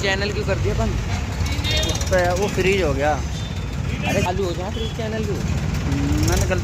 Channel क्यों कर दिया बंद? वो फ्रीज हो गया। अरे चालू हो जाए फ्रीज चैनल क्यों? मैंने गलती